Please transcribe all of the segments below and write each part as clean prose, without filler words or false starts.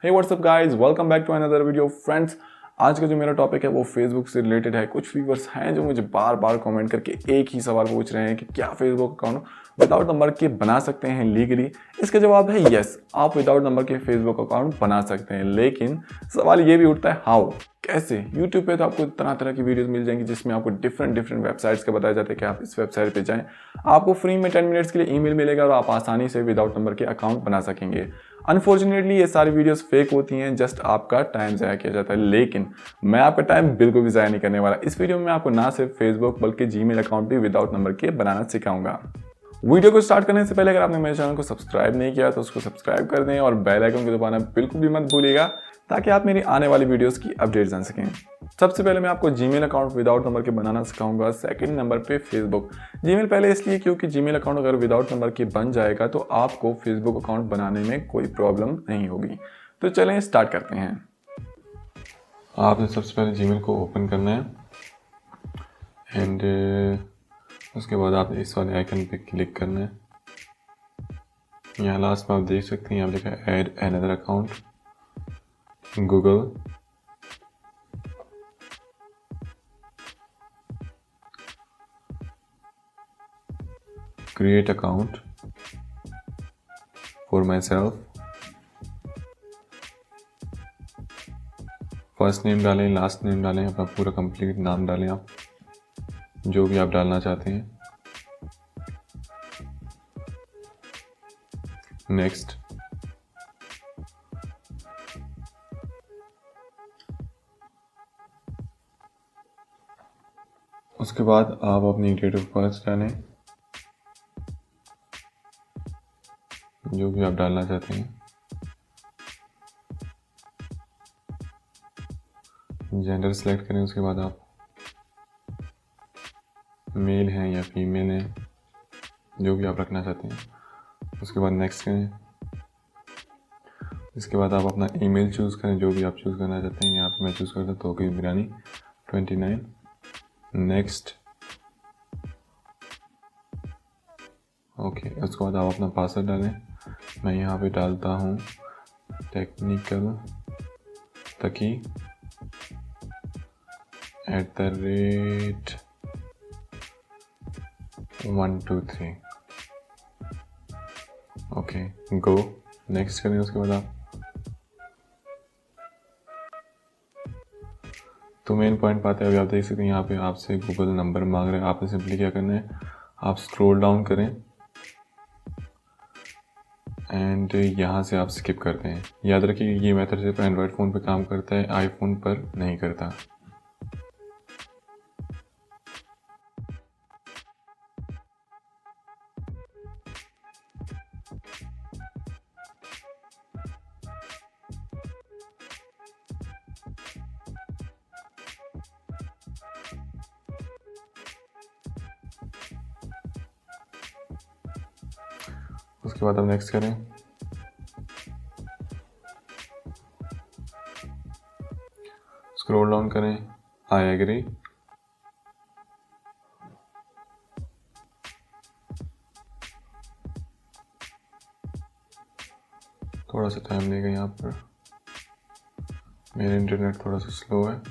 Hey what's up guys, welcome back to another video friends. आज का जो मेरा टॉपिक है वो फेसबुक से रिलेटेड है। कुछ व्यूअर्स हैं जो मुझे बार बार कमेंट करके एक ही सवाल पूछ रहे हैं कि क्या फेसबुक अकाउंट विदाउट नंबर के बना सकते हैं लीगली। इसका जवाब है यस, आप विदाउट नंबर के फेसबुक अकाउंट बना सकते हैं। लेकिन सवाल ये भी उठता है हाउ, कैसे। यूट्यूब पे तो आपको तरह तरह की वीडियोस मिल जाएंगी जिसमें आपको डिफरेंट वेबसाइट्स का बताया जाता है कि आप इस वेबसाइट पे जाएं, आपको फ्री में 10 मिनट्स के लिए ईमेल मिलेगा और आप आसानी से विदाउट नंबर के अकाउंट बना सकेंगे। अनफॉर्चुनेटली ये सारी वीडियोस फेक होती हैं, जस्ट आपका टाइम ज़ाया किया जाता है। लेकिन मैं आपका टाइम बिल्कुल भी ज़ाया नहीं करने वाला। इस वीडियो में मैं आपको ना सिर्फ फेसबुक बल्कि जीमेल अकाउंट भी विदाउट नंबर के बनाना सिखाऊंगा। वीडियो को स्टार्ट करने से पहले अगर आपने मेरे चैनल को सब्सक्राइब नहीं किया तो उसको सब्सक्राइब कर दें और बेल आइकन को दबाना बिल्कुल भी मत भूलिएगा ताकि आप मेरी आने वाली वीडियोस की अपडेट जान सकें। सबसे पहले मैं आपको जीमेल अकाउंट विदाउट नंबर के बनाना सिखाऊंगा। सेकंड नंबर पे फेसबुक। जीमेल पहले इसलिए क्योंकि जीमेल अकाउंट अगर विदाउट नंबर के बन जाएगा तो आपको फेसबुक अकाउंट बनाने में कोई प्रॉब्लम नहीं होगी। तो चलें स्टार्ट करते हैं। आपने सबसे पहले जीमेल को ओपन करना है एंड उसके बाद आपने इस वाले आइकन पे क्लिक करना है। यहाँ लास्ट में आप देख सकते हैं यहाँ लिखा है add another account, Google. Create account for my self. First name डालें, लास्ट नेम डालें, अपना पूरा कंप्लीट नाम डालें, आप जो भी आप डालना चाहते हैं। नेक्स्ट। उसके बाद आप अपनी डेट ऑफ बर्थ डालें, जो भी आप डालना चाहते हैं। जेंडर सेलेक्ट करें, उसके बाद आप मेल हैं या फीमेल हैं, जो भी आप रखना चाहते हैं। उसके बाद नेक्स्ट करें। इसके बाद आप अपना ईमेल चूज़ करें, जो भी आप चूज़ करना चाहते हैं। यहाँ पे मैं चूज़ करता हूँ तौकीर बिरानी 29। नेक्स्ट। ओके, उसके बाद आप अपना पासवर्ड डालें। मैं यहाँ पे डालता हूँ टेक्निकल तकी @123। ओके, गो। नेक्स्ट करें। उसके बाद आप तो मेन पॉइंट पाते हैं। अभी आप देख सकते हैं यहाँ पे आपसे गूगल नंबर मांग रहे हैं। आपने सिंपली क्या करना है, आप स्क्रॉल डाउन करें एंड यहाँ से आप स्किप करते हैं। याद रखिए ये मेथड सिर्फ एंड्रॉयड फ़ोन पे काम करता है, आईफोन पर नहीं करता। उसके बाद आप नेक्स्ट करें। स्क्रॉल डाउन करें, आई एग्री। थोड़ा सा टाइम लेगा यहाँ पर, मेरा इंटरनेट थोड़ा सा स्लो है।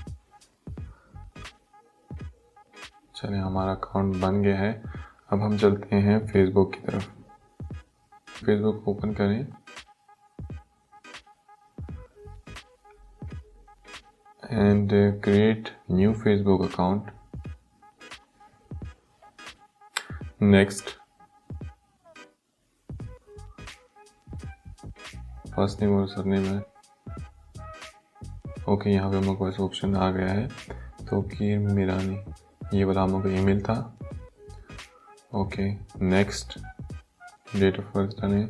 चलिए, हमारा अकाउंट बन गया है। अब हम चलते हैं फेसबुक की तरफ। फेसबुक ओपन करें and create new Facebook account. Next. First name और सरनेम है। ओके, यहाँ पे हम लोग को ऐसा ऑप्शन आ गया है तौकीर मिरानी, ये वाला हम लोग का ईमेल था। Okay, next. Date of birth डालें।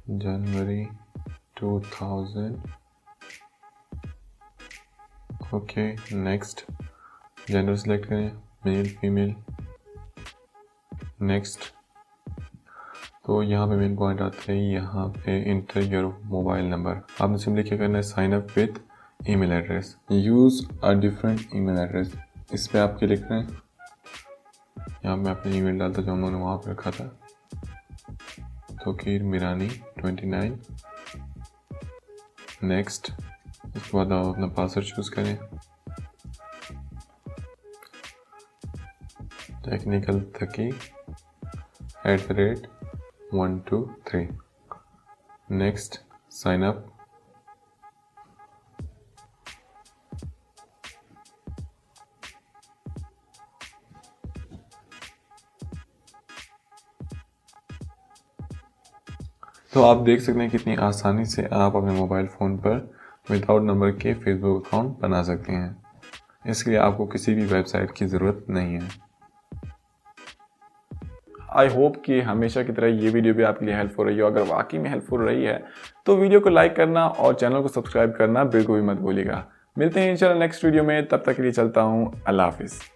जनवरी 2000। Okay, next. जेंडर सेलेक्ट करें, मेल फीमेल। नेक्स्ट। तो यहाँ पे मेन पॉइंट आता है, यहाँ पे इंटर योर मोबाइल नंबर। आपने सिंपली क्या करना है, sign up with email address, use a different email address. इस पर आप क्लिक करें। यहाँ मैं अपनी ईमेल डालता जो हम लोगों ने वहाँ पर रखा था, तोकीर मीरानी 29। नेक्स्ट, उसके बाद आप अपना पासवर्ड चूज़ करें, टेक्निकल थकी @123। Next, sign up. तो आप देख सकते हैं कितनी आसानी से आप अपने मोबाइल फ़ोन पर विदाउट नंबर के फेसबुक अकाउंट बना सकते हैं। इसके लिए आपको किसी भी वेबसाइट की ज़रूरत नहीं है। आई होप कि हमेशा की तरह ये वीडियो भी आपके लिए हेल्पफुल रही हो। अगर वाकई में हेल्पफुल रही है तो वीडियो को लाइक करना और चैनल को सब्सक्राइब करना बिल्कुल भी मत भूलिएगा। मिलते हैं इंशाल्लाह नेक्स्ट वीडियो में, तब तक के लिए चलता हूँ। अल्लाह हाफिज़।